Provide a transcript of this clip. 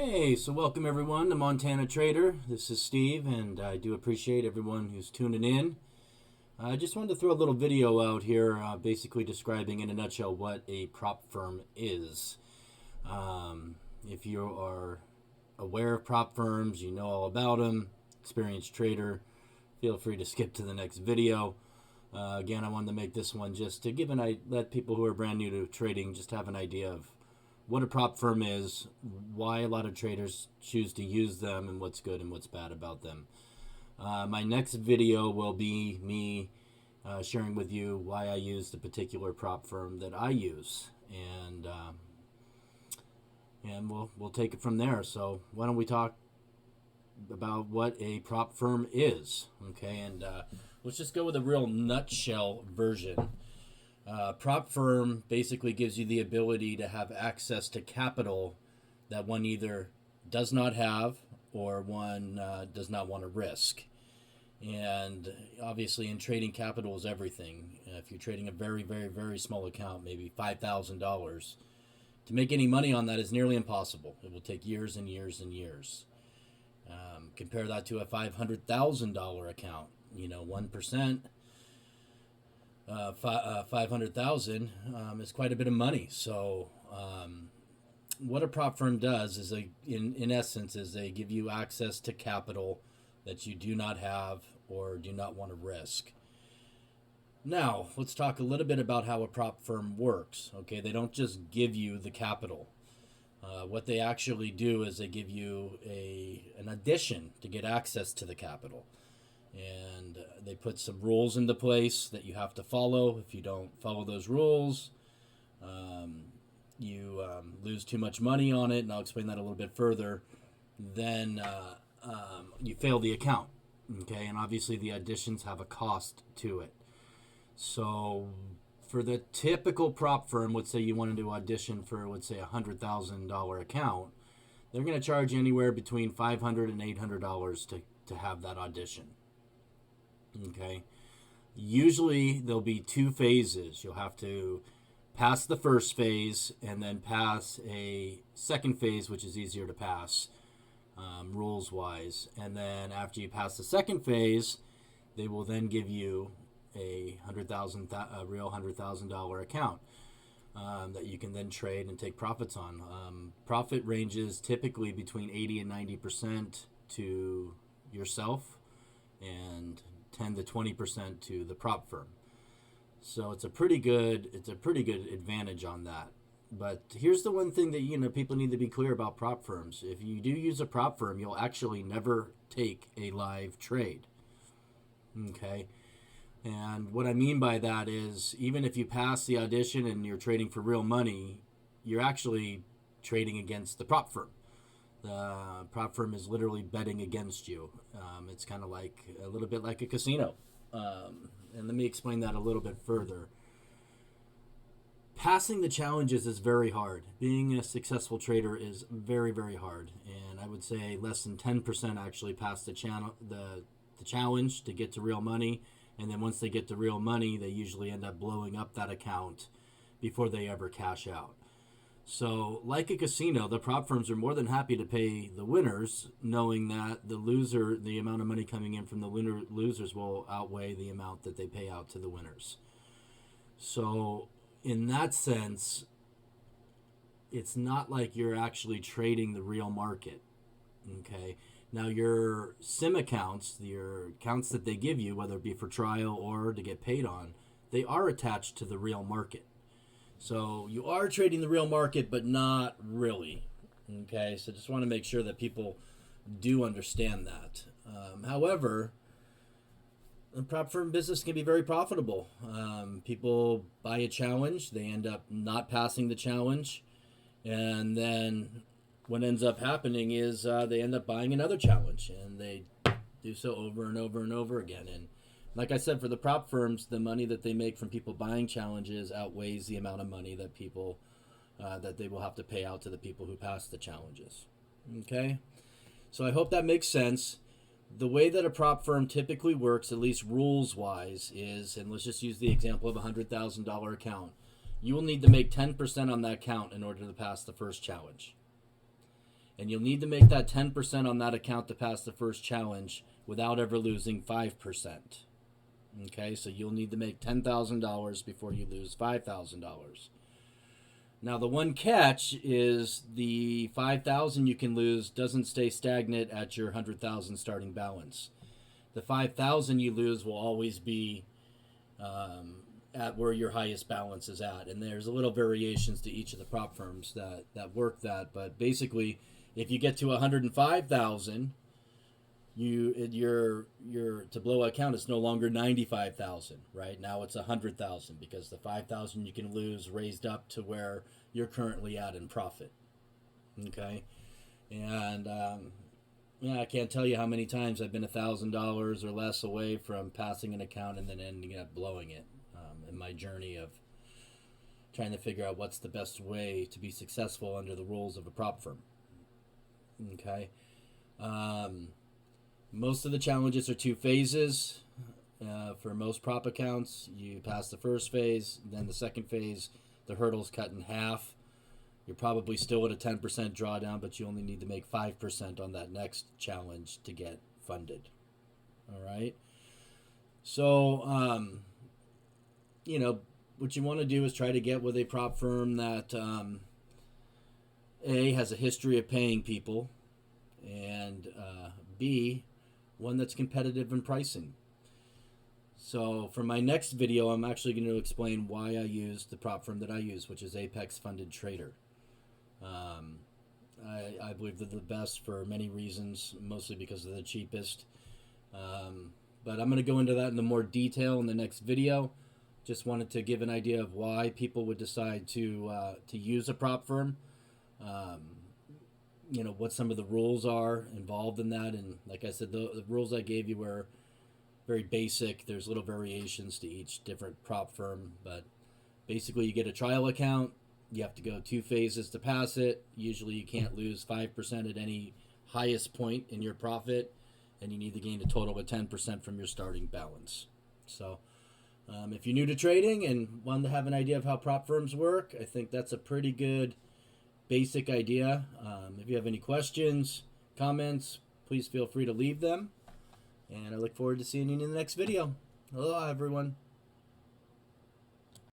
Hey, so welcome everyone to Montana Trader. This is Steve, and I do appreciate everyone who's tuning in. I just wanted to throw a little video out here, basically describing in a nutshell what a prop firm is. If you are aware of prop firms, you know all about them, experienced trader, feel free to skip to the next video. Again, I wanted to make this one just to let people who are brand new to trading just have an idea of what a prop firm is, why a lot of traders choose to use them, and what's good and what's bad about them. My next video will be me sharing with you why I use the particular prop firm that I use, and we'll take it from there. So why don't we talk about what a prop firm is, okay? And let's just go with a real nutshell version. Prop firm basically gives you the ability to have access to capital that one either does not have or one does not want to risk. And obviously in trading, capital is everything. If you're trading a very, very, very small account, maybe $5,000, to make any money on that is nearly impossible. It will take years and years and years. Compare that to a $500,000 account. 1%. 500,000 is quite a bit of money. So what a prop firm does is in essence is they give you access to capital that you do not have or do not want to risk. Now let's talk a little bit about how a prop firm works. Okay, they don't just give you the capital. What they actually do is they give you an addition to get access to the capital. And they put some rules into place that you have to follow. If you don't follow those rules, you lose too much money on it, and I'll explain that a little bit further. Then you fail the account, okay? And obviously the additions have a cost to it. So for the typical prop firm, let's say you wanted to audition for, let's say, $100,000 account, they're going to charge anywhere between $500 and $800 to have that audition. Okay, usually there'll be two phases. You'll have to pass the first phase and then pass a second phase, which is easier to pass rules wise. And then after you pass the second phase, they will then give you a real $100,000 account that you can then trade and take profits on. Profit ranges typically between 80 and 90% to yourself, and 10 to 20% to the prop firm. So it's a pretty good advantage on that. But here's the one thing that people need to be clear about prop firms. If you do use a prop firm, you'll actually never take a live trade. Okay? And what I mean by that is, even if you pass the audition and you're trading for real money, you're actually trading against the prop firm. The prop firm is literally betting against you. It's kind of a little bit like a casino. And let me explain that a little bit further. Passing the challenges is very hard. Being a successful trader is very, very hard. And I would say less than 10% actually pass the challenge to get to real money. And then once they get to real money, they usually end up blowing up that account before they ever cash out. So, like a casino, the prop firms are more than happy to pay the winners, knowing that the amount of money coming in from the losers will outweigh the amount that they pay out to the winners. So, in that sense, it's not like you're actually trading the real market. Okay? Now, your sim accounts, your accounts that they give you, whether it be for trial or to get paid on, they are attached to the real market. So you are trading the real market, but not really. Okay, so just want to make sure that people do understand that. However, the prop firm business can be very profitable. People buy a challenge, they end up not passing the challenge, and then what ends up happening is they end up buying another challenge, and they do so over and over and over again. And like I said, for the prop firms, the money that they make from people buying challenges outweighs the amount of money that that they will have to pay out to the people who pass the challenges. Okay? So I hope that makes sense. The way that a prop firm typically works, at least rules-wise, is, and let's just use the example of a $100,000 account, you will need to make 10% on that account in order to pass the first challenge. And you'll need to make that 10% on that account to pass the first challenge without ever losing 5%. Okay, so you'll need to make $10,000 before you lose $5,000. Now the one catch is the 5,000 you can lose doesn't stay stagnant at your 100,000 starting balance. The 5,000 you lose will always be at where your highest balance is at, and there's a little variations to each of the prop firms that work that. But basically, if you get to 105,000, your to blow account is no longer 95,000, right? Now it's 100,000 because the 5,000 you can lose raised up to where you're currently at in profit. Okay, and yeah, I can't tell you how many times I've been $1,000 or less away from passing an account and then ending up blowing it in my journey of trying to figure out what's the best way to be successful under the rules of a prop firm. Okay. Most of the challenges are 2 phases. For most prop accounts, you pass the first phase, then the second phase, the hurdle's cut in half. You're probably still at a 10% drawdown, but you only need to make 5% on that next challenge to get funded. All right. So, what you want to do is try to get with a prop firm that A, has a history of paying people, and B, one that's competitive in pricing. So for my next video, I'm actually going to explain why I use the prop firm that I use, which is Apex Funded Trader. I believe they're the best for many reasons, mostly because they're the cheapest. But I'm going to go into that in more detail in the next video. Just wanted to give an idea of why people would decide to use a prop firm. What some of the rules are involved in that. And like I said, the rules I gave you were very basic. There's little variations to each different prop firm. But basically, you get a trial account. You have to go 2 phases to pass it. Usually you can't lose 5% at any highest point in your profit. And you need to gain a total of 10% from your starting balance. So if you're new to trading and want to have an idea of how prop firms work, I think that's a pretty good basic idea. If you have any questions, comments, please feel free to leave them. And I look forward to seeing you in the next video. Aloha, everyone.